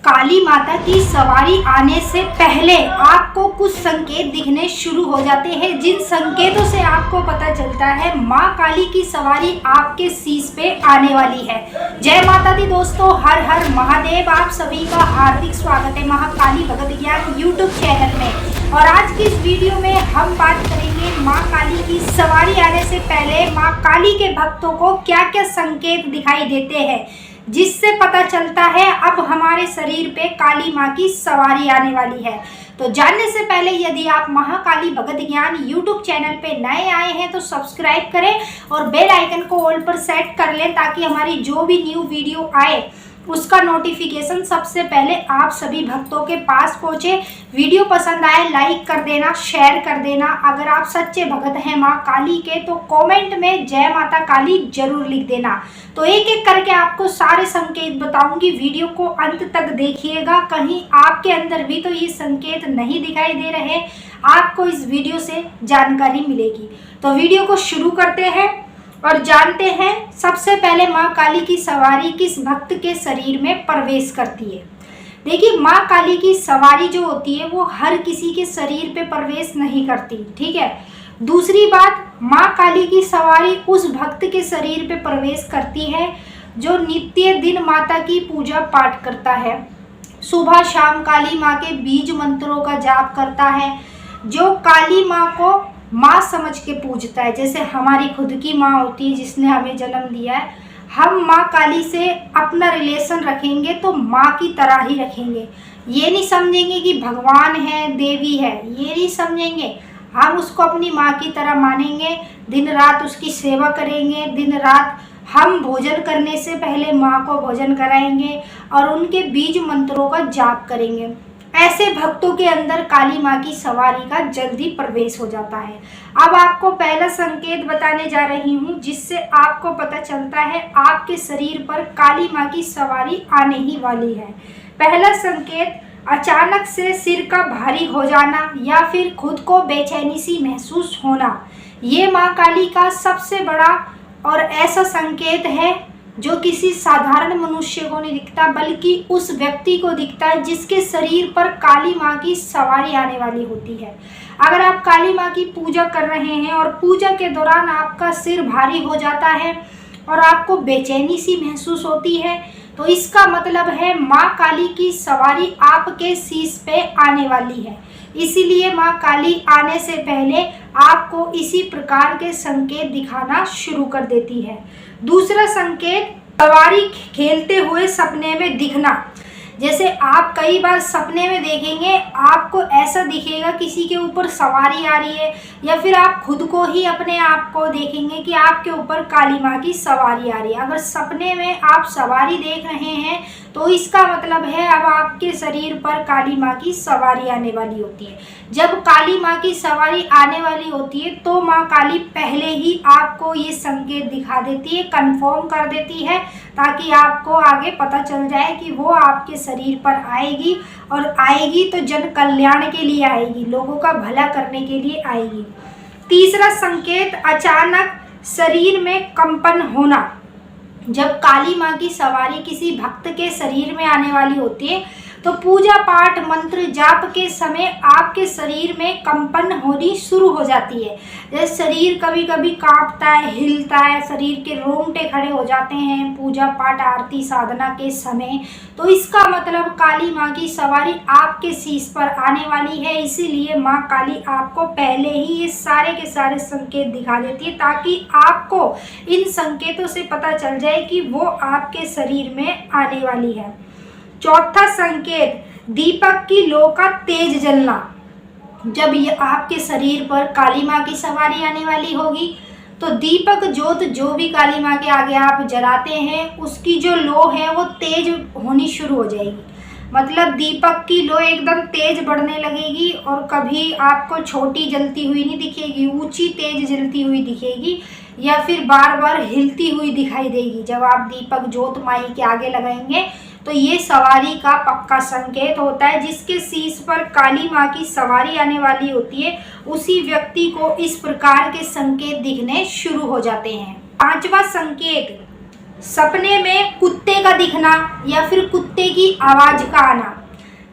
काली माता की सवारी आने से पहले आपको कुछ संकेत दिखने शुरू हो जाते हैं, जिन संकेतों से आपको पता चलता है माँ काली की सवारी आपके शीश पे आने वाली है। जय माता दी दोस्तों, हर हर महादेव। आप सभी का हार्दिक स्वागत है महाकाली भगत ज्ञान यूट्यूब चैनल में। और आज की इस वीडियो में हम बात करेंगे माँ काली की सवारी आने से पहले माँ काली के भक्तों को क्या क्या संकेत दिखाई देते हैं, जिससे पता चलता है अब हमारे शरीर पे काली माँ की सवारी आने वाली है। तो जानने से पहले यदि आप महाकाली भगत ज्ञान यूट्यूब चैनल पे नए आए हैं तो सब्सक्राइब करें और बेल आइकन को ऑल पर सेट कर लें, ताकि हमारी जो भी न्यू वीडियो आए उसका नोटिफिकेशन सबसे पहले आप सभी भक्तों के पास पहुंचे। वीडियो पसंद आए लाइक कर देना, शेयर कर देना। अगर आप सच्चे भगत हैं माँ काली के तो कमेंट में जय माता काली जरूर लिख देना। तो एक एक करके आपको सारे संकेत बताऊंगी, वीडियो को अंत तक देखिएगा। कहीं आपके अंदर भी तो ये संकेत नहीं दिखाई दे रहे, आपको इस वीडियो से जानकारी मिलेगी। तो वीडियो को शुरू करते हैं और जानते हैं सबसे पहले माँ काली की सवारी किस भक्त के शरीर में प्रवेश करती है। देखिए, माँ काली की सवारी जो होती है वो हर किसी के शरीर पे प्रवेश नहीं करती, ठीक है। दूसरी बात, माँ काली की सवारी उस भक्त के शरीर पे प्रवेश करती है जो नित्य दिन माता की पूजा पाठ करता है, सुबह शाम काली माँ के बीज मंत्रों का जाप करता है, जो काली माँ को माँ समझ के पूजता है। जैसे हमारी खुद की माँ होती है जिसने हमें जन्म दिया है, हम माँ काली से अपना रिलेशन रखेंगे तो माँ की तरह ही रखेंगे। ये नहीं समझेंगे कि भगवान है, देवी है, ये नहीं समझेंगे। हम उसको अपनी माँ की तरह मानेंगे, दिन रात उसकी सेवा करेंगे, दिन रात हम भोजन करने से पहले माँ को भोजन कराएंगे और उनके बीज मंत्रों का जाप करेंगे। ऐसे भक्तों के अंदर काली माँ की सवारी का जल्दी प्रवेश हो जाता है। अब आपको पहला संकेत बताने जा रही हूँ, जिससे आपको पता चलता है आपके शरीर पर काली माँ की सवारी आने ही वाली है। पहला संकेत, अचानक से सिर का भारी हो जाना या फिर खुद को बेचैनी सी महसूस होना। ये माँ काली का सबसे बड़ा और ऐसा संकेत है जो किसी साधारण मनुष्य को नहीं दिखता, बल्कि उस व्यक्ति को दिखता है जिसके शरीर पर काली माँ की सवारी आने वाली होती है। अगर आप काली माँ की पूजा कर रहे हैं और पूजा के दौरान आपका सिर भारी हो जाता है और आपको बेचैनी सी महसूस होती है, तो इसका मतलब है माँ काली की सवारी आपके शीश पे आने वाली है। इसीलिए माँ काली आने से पहले आपको इसी प्रकार के संकेत दिखाना शुरू कर देती है। दूसरा संकेत, सवारी खेलते हुए सपने में दिखना। जैसे आप कई बार सपने में देखेंगे, आपको ऐसा दिखेगा किसी के ऊपर सवारी आ रही है, या फिर आप खुद को ही अपने आप को देखेंगे कि आपके ऊपर काली माँ की सवारी आ रही है। अगर सपने में आप सवारी देख रहे हैं तो इसका मतलब है अब आपके शरीर पर काली माँ की सवारी आने वाली होती है। जब काली माँ की सवारी आने वाली होती है तो माँ काली पहले ही आपको ये संकेत दिखा देती है, कंफर्म कर देती है, ताकि आपको आगे पता चल जाए कि वो आपके शरीर पर आएगी, और आएगी तो जन कल्याण के लिए आएगी, लोगों का भला करने के लिए आएगी। तीसरा संकेत, अचानक शरीर में कंपन होना। जब काली माँ की सवारी किसी भक्त के शरीर में आने वाली होती है तो पूजा पाठ मंत्र जाप के समय आपके शरीर में कंपन होनी शुरू हो जाती है। जैसे शरीर कभी कभी कांपता है, हिलता है, शरीर के रोंगटे खड़े हो जाते हैं पूजा पाठ आरती साधना के समय, तो इसका मतलब काली माँ की सवारी आपके शीश पर आने वाली है। इसीलिए माँ काली आपको पहले ही ये सारे के सारे संकेत दिखा देती है, ताकि आपको इन संकेतों से पता चल जाए कि वो आपके शरीर में आने वाली है। चौथा संकेत, दीपक की लौ का तेज जलना। जब ये आपके शरीर पर काली माँ की सवारी आने वाली होगी तो दीपक ज्योत जो भी काली माँ के आगे आप जलाते हैं उसकी जो लौ है वो तेज होनी शुरू हो जाएगी। मतलब दीपक की लौ एकदम तेज बढ़ने लगेगी, और कभी आपको छोटी जलती हुई नहीं दिखेगी, ऊंची तेज जलती हुई दिखेगी, या फिर बार बार हिलती हुई दिखाई देगी। जब आप दीपक ज्योत माई के आगे लगाएंगे तो ये सवारी का पक्का संकेत होता है। जिसके शीश पर काली माँ की सवारी आने वाली होती है उसी व्यक्ति को इस प्रकार के संकेत दिखने शुरू हो जाते हैं। पांचवा संकेत, सपने में कुत्ते का दिखना या फिर कुत्ते की आवाज़ का आना।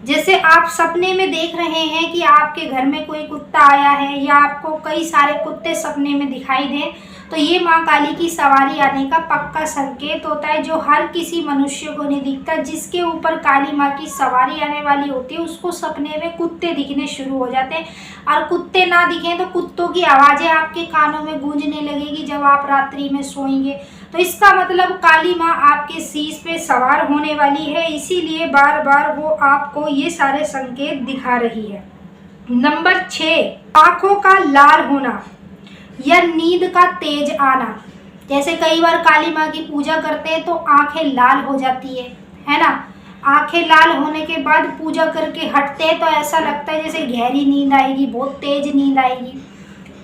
जैसे आप सपने में देख रहे हैं कि आपके घर में कोई कुत्ता आया है या आपको कई सारे कुत्ते सपने में दिखाई दें, तो ये माँ काली की सवारी आने का पक्का संकेत होता है, जो हर किसी मनुष्य को नहीं दिखता। जिसके ऊपर काली माँ की सवारी आने वाली होती है उसको सपने में कुत्ते दिखने शुरू हो जाते हैं, और कुत्ते ना दिखें तो कुत्तों की आवाज़ें आपके कानों में गूंजने लगेगी जब आप रात्रि में सोएंगे। तो इसका मतलब काली माँ आपके शीश पे सवार होने वाली है, इसीलिए बार बार वो आपको ये सारे संकेत दिखा रही है। नंबर 6, आँखों का लाल होना या नींद का तेज आना। जैसे कई बार काली माँ की पूजा करते हैं तो आंखें लाल हो जाती है ना। आंखें लाल होने के बाद पूजा करके हटते हैं तो ऐसा लगता है जैसे गहरी नींद आएगी, बहुत तेज नींद आएगी।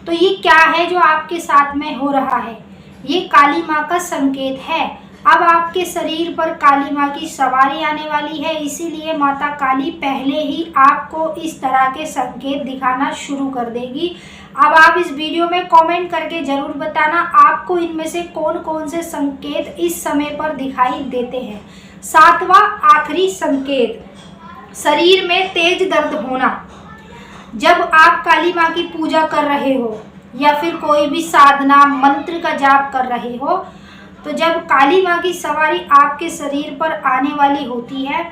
तो ये क्या है जो आपके साथ में हो रहा है? ये काली माँ का संकेत है। अब आपके शरीर पर काली माँ की सवारी आने वाली है, इसीलिए माता काली पहले ही आपको इस तरह के संकेत दिखाना शुरू कर देगी। अब आप इस वीडियो में कमेंट करके ज़रूर बताना आपको इनमें से कौन कौन से संकेत इस समय पर दिखाई देते हैं। 7वां आखिरी संकेत, शरीर में तेज दर्द होना। जब आप काली माँ की पूजा कर रहे हो या फिर कोई भी साधना मंत्र का जाप कर रहे हो, तो जब काली माँ की सवारी आपके शरीर पर आने वाली होती है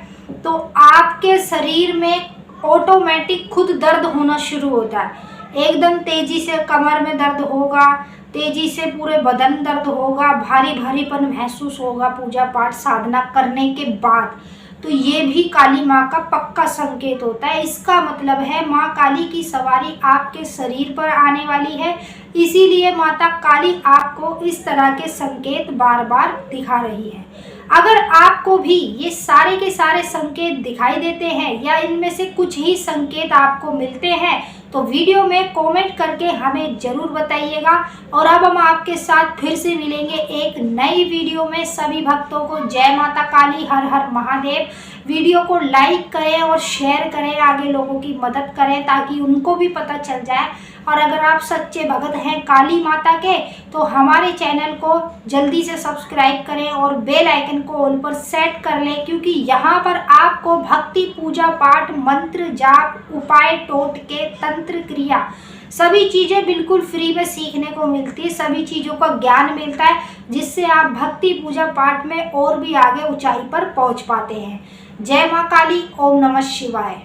तो आपके शरीर में ऑटोमेटिक खुद दर्द होना शुरू होता है। एकदम तेजी से कमर में दर्द होगा, तेजी से पूरे बदन दर्द होगा, भारी भारीपन महसूस होगा पूजा पाठ साधना करने के बाद। तो ये भी काली माँ का पक्का संकेत होता है। इसका मतलब है माँ काली की सवारी आपके शरीर पर आने वाली है, इसीलिए माता काली आपको इस तरह के संकेत बार बार दिखा रही है। अगर आपको भी ये सारे के सारे संकेत दिखाई देते हैं या इनमें से कुछ ही संकेत आपको मिलते हैं तो वीडियो में कमेंट करके हमें ज़रूर बताइएगा। और अब हम आपके साथ फिर से मिलेंगे एक नई वीडियो में। सभी भक्तों को जय माता काली, हर हर महादेव। वीडियो को लाइक करें और शेयर करें, आगे लोगों की मदद करें ताकि उनको भी पता चल जाए। और अगर आप सच्चे भगत हैं काली माता के तो हमारे चैनल को जल्दी से सब्सक्राइब करें और बेल आइकन को ऑल पर सेट कर लें, क्योंकि यहाँ पर आपको भक्ति, पूजा पाठ, मंत्र जाप, उपाय, टोटके, तंत्र क्रिया सभी चीज़ें बिल्कुल फ्री में सीखने को मिलती है। सभी चीज़ों का ज्ञान मिलता है जिससे आप भक्ति पूजा पाठ में और भी आगे ऊंचाई पर पहुँच पाते हैं। जय माँ काली, ओम नमः शिवाय।